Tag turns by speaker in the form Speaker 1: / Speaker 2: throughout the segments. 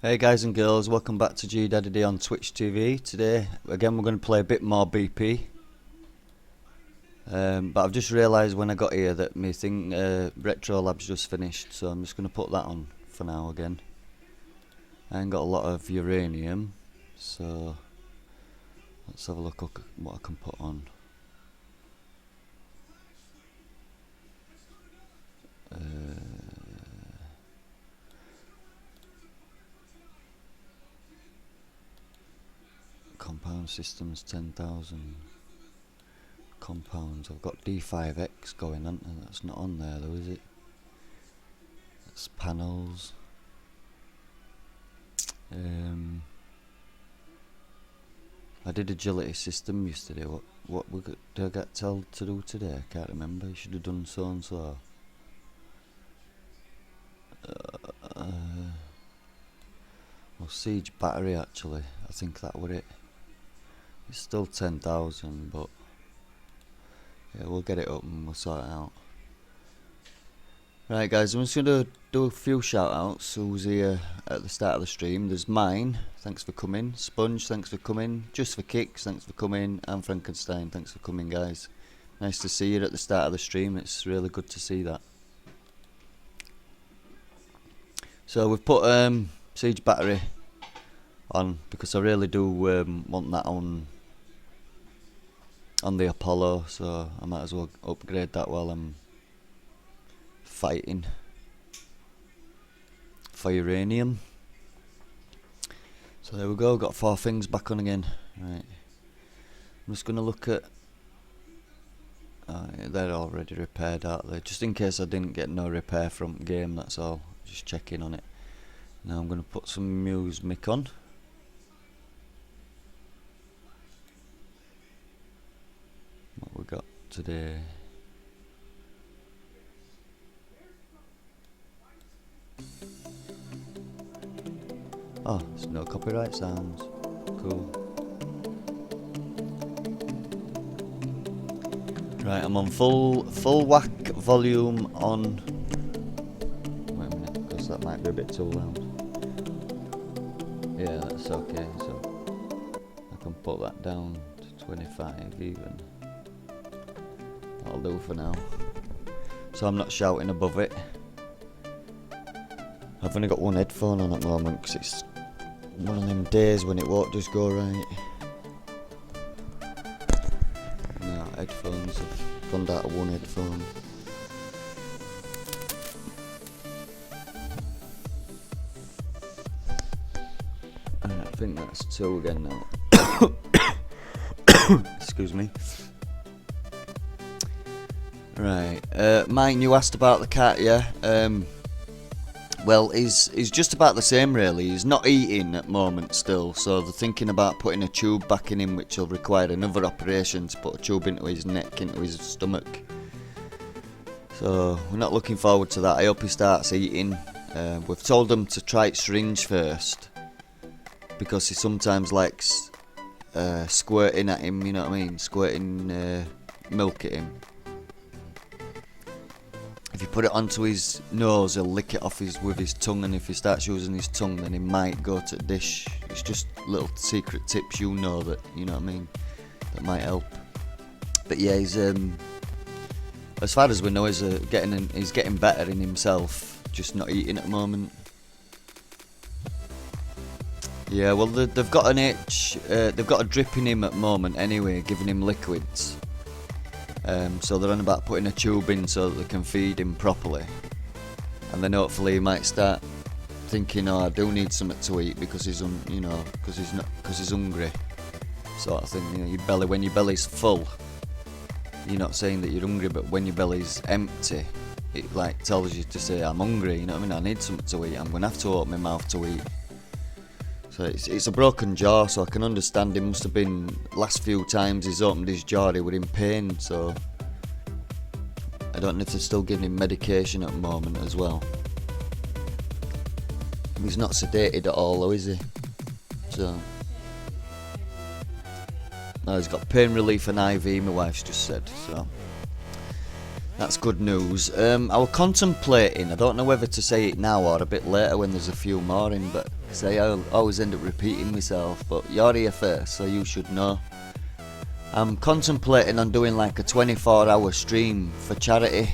Speaker 1: Hey guys and girls, welcome back to G Daddy D on Twitch TV. Today, again, we're going to play a bit more BP. But I've just realised when I got here that my thing, Retro Lab's just finished, so I'm just going to put that on for now again. I ain't got a lot of uranium, so let's have a look at what I can put on. Compound systems 10,000 compounds. I've got D5X going on, and that's not on there though, is it? That's panels. I did agility system yesterday. What did I get told to do today? I can't remember. You should have done so and so. Well, siege battery actually. I think that were it. It's still 10,000, but yeah, we'll get it up and we'll sort it out. Right guys, I'm just going to do a few shout outs who's here at the start of the stream. There's Mine, thanks for coming. Sponge, thanks for coming. Just for Kicks, thanks for coming. And Frankenstein, thanks for coming guys. Nice to see you at the start of the stream, it's really good to see that. So we've put siege battery on because I really do want that on the Apollo, so I might as well upgrade that while I'm fighting for uranium. So there we go, got 4 things back on again. Right, I'm just gonna look at yeah, they're already repaired, aren't they? Just in case I didn't get no repair from game, that's all. Just checking on it. Now I'm gonna put some music on. What we got today? Oh, there's no copyright sounds. Cool. Right, I'm on full whack volume on. Wait a minute, because that might be a bit too loud. Yeah, that's okay. So I can put that down to 25 even. That'll do for now. So I'm not shouting above it. I've only got one headphone on at the moment because it's one of them days when it won't just go right. No, headphones have gone down to one headphone. And I think that's 2 again now. Excuse me. Right, Mike, you asked about the cat, yeah? Well, he's just about the same really. He's not eating at the moment still, so they're thinking about putting a tube back in him, which will require another operation to put a tube into his neck, into his stomach. So we're not looking forward to that. I hope he starts eating. We've told him to try syringe first, because he sometimes likes squirting at him, you know what I mean? Squirting milk at him. If you put it onto his nose, he'll lick it off with his tongue, and if he starts using his tongue, then he might go to the dish. It's just little secret tips, you know what I mean, that might help. But yeah, he's as far as we know, he's getting better in himself, just not eating at the moment. Yeah, well they've got an itch, they've got a drip in him at the moment anyway, giving him liquids. So they're on about putting a tube in so that they can feed him properly, and then hopefully he might start thinking, oh, I do need something to eat because he's because he's hungry, sort of thing. You know, your belly, when your belly's full, you're not saying that you're hungry, but when your belly's empty, it like tells you to say, I'm hungry. You know what I mean? I need something to eat. I'm gonna have to open my mouth to eat. So it's a broken jaw, so I can understand. It must have been last few times he's opened his jaw, he was in pain. So I don't know if they're still giving him medication at the moment as well. He's not sedated at all though, is he? So no, he's got pain relief and IV, my wife's just said, so that's good news. I was contemplating, I don't know whether to say it now or a bit later when there's a few more in, but Say I always end up repeating myself, but you're here first, so you should know. I'm contemplating on doing like a 24-hour stream for charity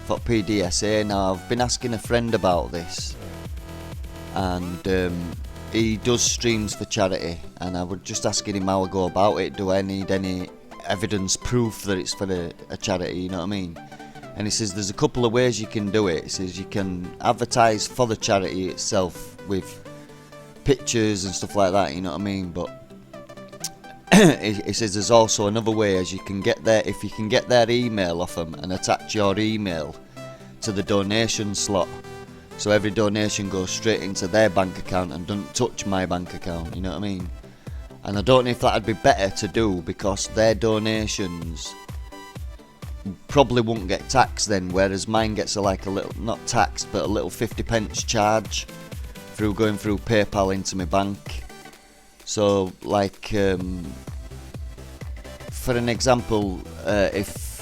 Speaker 1: for PDSA. Now I've been asking a friend about this, and he does streams for charity, and I was just asking him how I go about it. Do I need any evidence, proof that it's for a charity, you know what I mean? And he says there's a couple of ways you can do it. He says you can advertise for the charity itself with pictures and stuff like that, you know what I mean? But he says there's also another way, as you can get their, if you can get their email off them and attach your email to the donation slot, so every donation goes straight into their bank account and doesn't touch my bank account, you know what I mean? And I don't know if that'd be better to do, because their donations probably won't get taxed then, whereas mine gets a little, not taxed, but a little 50p charge through going through PayPal into my bank. So like for an example, if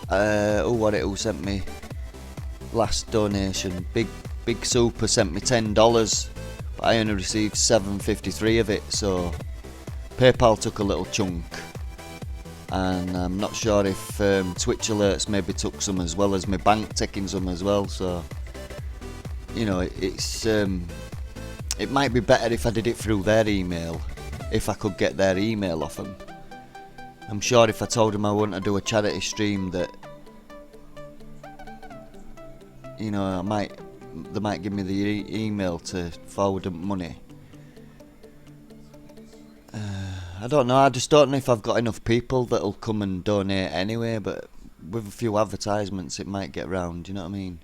Speaker 1: who sent me last donation, Big Super sent me $10, but I only received $7.53 of it, so PayPal took a little chunk, and I'm not sure if Twitch alerts maybe took some as well as my bank taking some as well. So you know, it's it might be better if I did it through their email, if I could get their email off them. I'm sure if I told them I want to do a charity stream that, you know, they might give me the email to forward them money. I don't know, I just don't know if I've got enough people that'll come and donate anyway, but with a few advertisements it might get round, you know what I mean?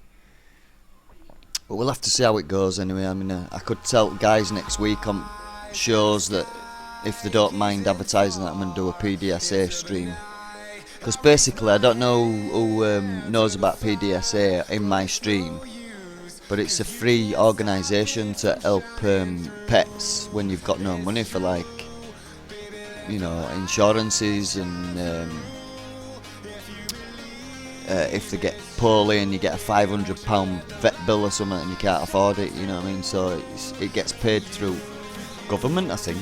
Speaker 1: But we'll have to see how it goes anyway. I mean, I could tell guys next week on shows that if they don't mind advertising that I'm going to do a PDSA stream. Because basically I don't know who knows about PDSA in my stream, but it's a free organisation to help pets when you've got no money for, like, you know, insurances, and if they get poorly and you get a £500 vet bill or something and you can't afford it, you know what I mean? So it gets paid through government, I think.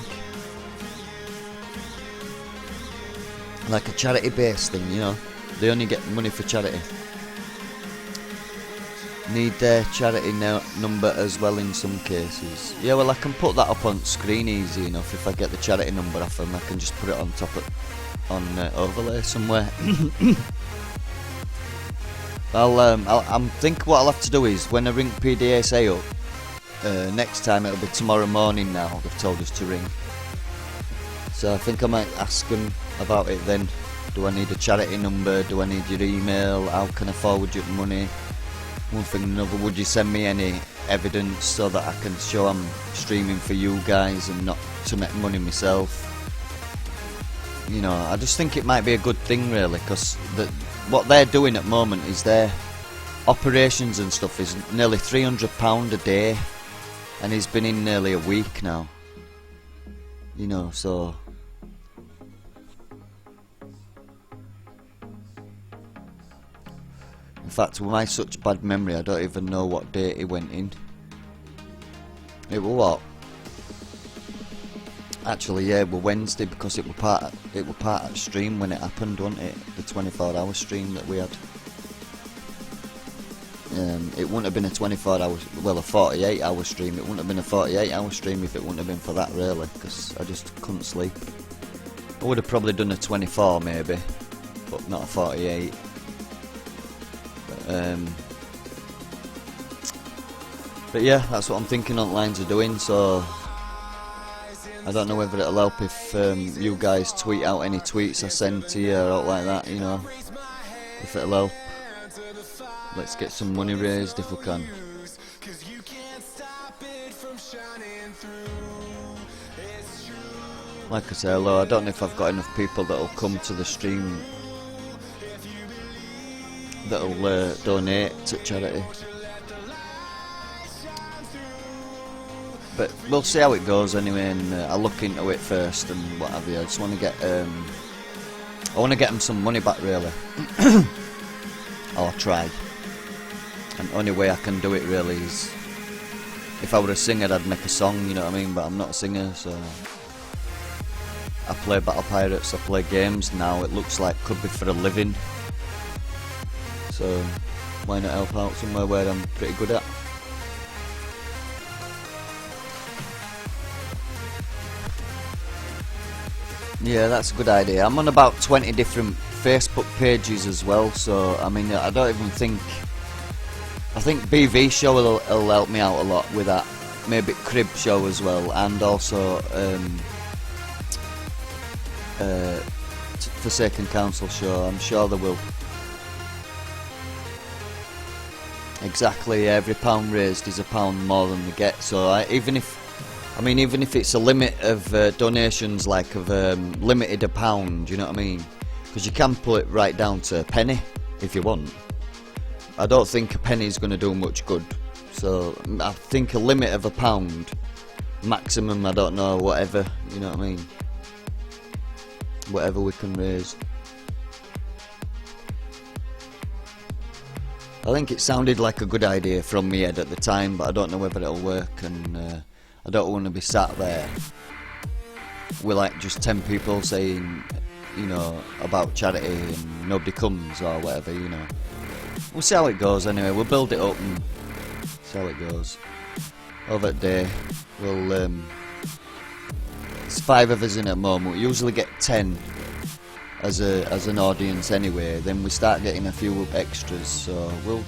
Speaker 1: Like a charity based thing, you know. They only get money for charity. Need their charity number as well in some cases. Yeah, well, I can put that up on screen easy enough. If I get the charity number off them, I can just put it on top of, on overlay somewhere. I'm think what I'll have to do is, when I ring PDSA up next time, it'll be tomorrow morning now. They've told us to ring, so I think I might ask them about it then. Do I need a charity number? Do I need your email? How can I forward you money? One thing and another, would you send me any evidence so that I can show I'm streaming for you guys and not to make money myself? You know, I just think it might be a good thing really, because what they're doing at the moment is their operations and stuff is nearly £300 a day, and he's been in nearly a week now. You know, so in fact, with my such bad memory, I don't even know what date he went in. It was what? Actually, yeah, it was Wednesday, because it was part of the stream when it happened, wasn't it? The 24-hour stream that we had. It wouldn't have been a 24-hour, well, a 48-hour stream. It wouldn't have been a 48-hour stream if it wouldn't have been for that, really, because I just couldn't sleep. I would have probably done a 24 maybe, but not a 48. But yeah, that's what I'm thinking on lines of doing, so I don't know whether it'll help if you guys tweet out any tweets I send to you or like that, you know, if it'll help. Let's get some money raised if we can. Like I say, although I don't know if I've got enough people that'll come to the stream that'll donate to charity. But we'll see how it goes anyway, and I'll look into it first and what have you. I just want to get I want to get them some money back really. Or try. And the only way I can do it really is if I were a singer, I'd make a song, you know what I mean? But I'm not a singer, so I play Battle Pirates, I play games now. It looks like could be for a living, so why not help out somewhere where I'm pretty good at? Yeah, that's a good idea. I'm on about 20 different Facebook pages as well, so I mean, I don't even think. I think BV Show will help me out a lot with that. Maybe Crib Show as well, and also Forsaken Council Show. I'm sure they will. Exactly, every pound raised is a pound more than they get. So even if it's a limit of donations, like of limited a pound, you know what I mean? Because you can put it right down to a penny if you want. I don't think a penny is going to do much good, so I think a limit of a pound, maximum, I don't know, whatever, you know what I mean, whatever we can raise. I think it sounded like a good idea from me head at the time, but I don't know whether it'll work, and I don't want to be sat there with like just 10 people saying, you know, about charity and nobody comes or whatever, you know. We'll see how it goes anyway. We'll build it up and see how it goes. Over the day, we'll it's 5 of us in at the moment. We usually get 10 as an audience anyway. Then we start getting a few extras, so we'll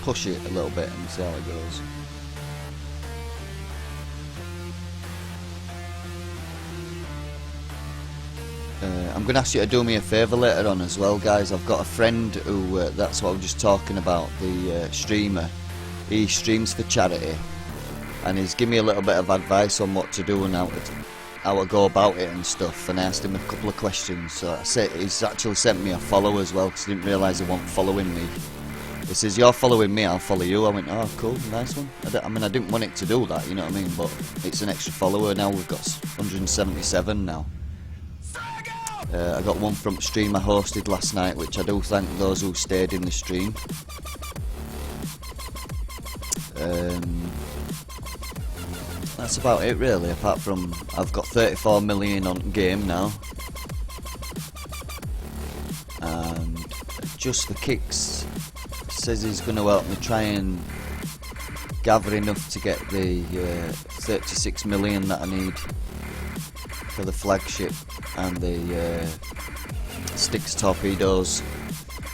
Speaker 1: push it a little bit and see how it goes. I'm going to ask you to do me a favour later on as well, guys. I've got a friend who, that's what I was just talking about, the streamer. He streams for charity, and he's given me a little bit of advice on what to do and how to go about it and stuff, and I asked him a couple of questions. So he's actually sent me a follow as well, because I didn't realise he wasn't following me. He says, "You're following me, I'll follow you." I went, "Oh, cool, nice one." I mean, I didn't want it to do that, you know what I mean, but it's an extra follower now. We've got 177 now. I got one from stream I hosted last night, which I do thank those who stayed in the stream. That's about it really, apart from I've got 34 million on game now. And just for kicks, says he's going to help me try and gather enough to get the 36 million that I need for the flagship and the Styx torpedoes.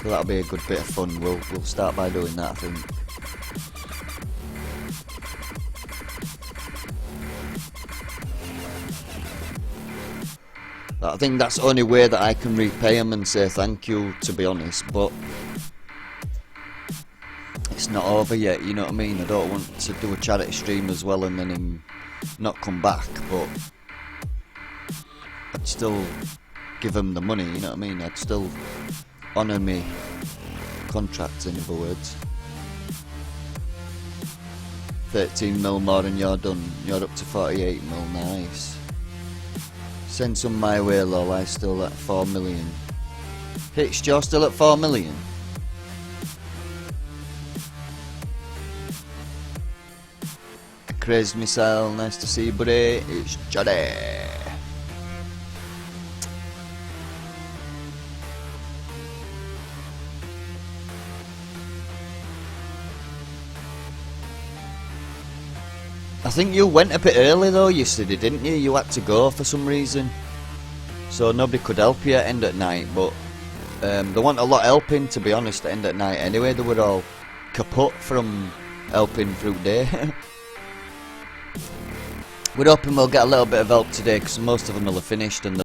Speaker 1: So that'll be a good bit of fun. We'll start by doing that, I think. I think that's the only way that I can repay him and say thank you, to be honest, but it's not over yet, you know what I mean? I don't want to do a charity stream as well and then him not come back, but I'd still give him the money, you know what I mean? I'd still honour me contracts, in other words. 13 mil more and you're done. You're up to 48 mil, nice. Send some my way, lol. I still at 4 million. Hitched, you're still at 4 million? Crazed Missile, nice to see you, buddy. It's Johnny. I think you went a bit early though yesterday, didn't you? You had to go for some reason, so nobody could help you at end at night, but there wasn't a lot helping, to be honest, at end at night anyway. They were all kaput from helping through day. We're hoping we'll get a little bit of help today, because most of them will have finished and